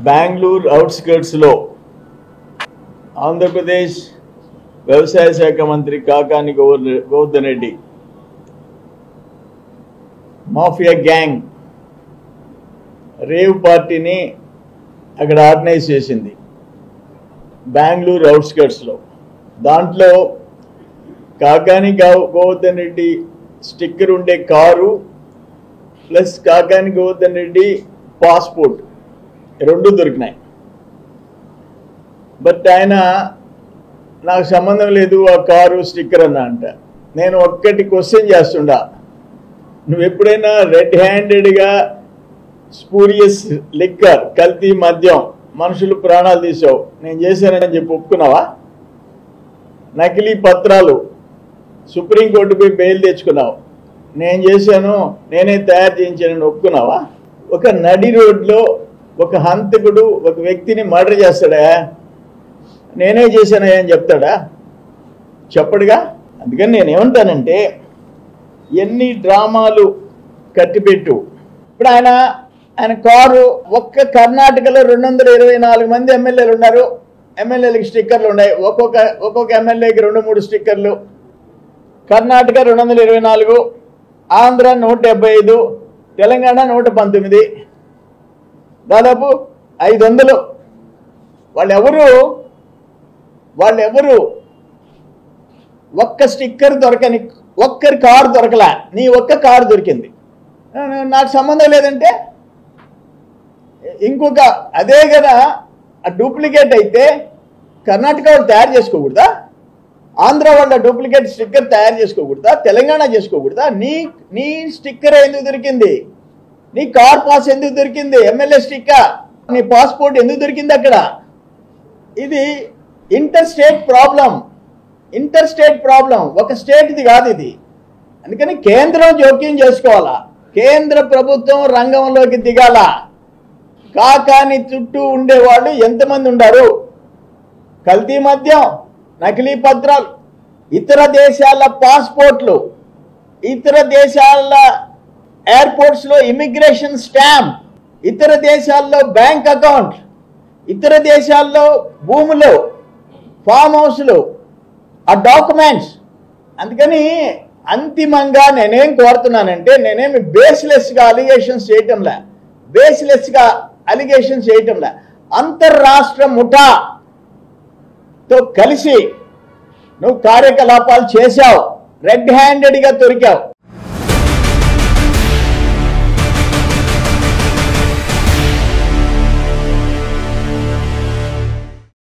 బెంగళూరు అవుట్స్కర్ట్స్లో ఆంధ్రప్రదేశ్ వ్యవసాయ శాఖ మంత్రి Kakani Govardhan Reddy mafia gang rave పార్టీని అక్కడ ఆర్గనైజ్ చేసింది బెంగళూరు అవుట్స్కర్ట్స్లో. దాంట్లో కాకాని గోవర్ధన్ రెడ్డి స్టిక్కర్ ఉండే car plus Kakani Govardhan Reddy passport రెండు దొరికినాయి. బట్ ఆయన నాకు సంబంధం లేదు ఆ కారు స్టిక్కర్ అన్న అంట. నేను ఒక్కటి క్వశ్చన్ చేస్తుండా, నువ్వు ఎప్పుడైనా రెడ్ హ్యాండెడ్గా స్పూరియస్ లిక్కర్ కల్తీ మద్యం మనుషులు ప్రాణాలు తీసావు నేను చేశానని చెప్పి ఒప్పుకున్నావా? నకిలీ పత్రాలు సుప్రీంకోర్టుపై బెయిల్ తెచ్చుకున్నావు నేను చేశాను నేనే తయారు చేయించానని ఒప్పుకున్నావా? ఒక నడి రోడ్లో ఒక హంతకుడు ఒక వ్యక్తిని మర్డర్ చేస్తాడా? నేనే చేశానయ్యా అని చెప్తాడా? చెప్పడుగా. అందుకని నేనేమంటానంటే ఎన్ని డ్రామాలు కట్టిపెట్టు. ఇప్పుడు ఆయన కారు ఒక్క కర్ణాటకలో 224 మంది ఎమ్మెల్యేలు ఉన్నారు. ఎమ్మెల్యేలకి స్టిక్కర్లు ఉన్నాయి. ఒక్కొక్క ఎమ్మెల్యేకి 2-3 స్టిక్కర్లు. కర్ణాటక 224, ఆంధ్ర 175, తెలంగాణ 119, దాదాపు 500. వాళ్ళెవరు ఒక్క స్టిక్కర్ దొరకని, ఒక్కరి కారు దొరకలా, నీ ఒక్క కారు దొరికింది. నాకు సంబంధం లేదంటే ఇంకొక అదే కదా ఆ డూప్లికేట్ అయితే కర్ణాటక వాళ్ళు తయారు చేసుకోకూడదా? ఆంధ్ర వాళ్ళ డూప్లికేట్ స్టిక్కర్ తయారు చేసుకోకూడదా? తెలంగాణ చేసుకోకూడదా? నీ స్టిక్కర్ ఎందుకు దొరికింది? నీ కార్ పాస్ ఎందుకు దొరికింది? ఎమ్మెల్యే స్టిక్కర్, నీ పాస్పోర్ట్ ఎందుకు దొరికింది అక్కడ? ఇది ఇంటర్ స్టేట్ ప్రాబ్లం, ఒక స్టేట్ది కాదు ఇది. అందుకని కేంద్రం జోక్యం చేసుకోవాలా, కేంద్ర ప్రభుత్వం రంగంలోకి దిగాల. కాకాని చుట్టూ ఉండేవాళ్ళు ఎంతమంది ఉన్నారు? కల్తీ మద్యం, నకిలీ పత్రాలు, ఇతర దేశాల పాస్పోర్ట్లు, ఇతర దేశాల ఎయిర్పోర్ట్స్లో ఇమిగ్రేషన్ స్టాంప్, ఇతర దేశాల్లో బ్యాంక్ అకౌంట్, ఇతర దేశాల్లో భూములు, ఫామ్ హౌస్లు, ఆ డాక్యుమెంట్స్. అందుకని అంతిమంగా నేనేం కోరుతున్నానంటే నేనేమి బేస్లెస్గా అలిగేషన్స్ చేయటంలే, అంతర్రాష్ట్ర ముఠాతో కలిసి నువ్వు కార్యకలాపాలు చేశావు, రెడ్ హ్యాండెడ్గా దొరికావు.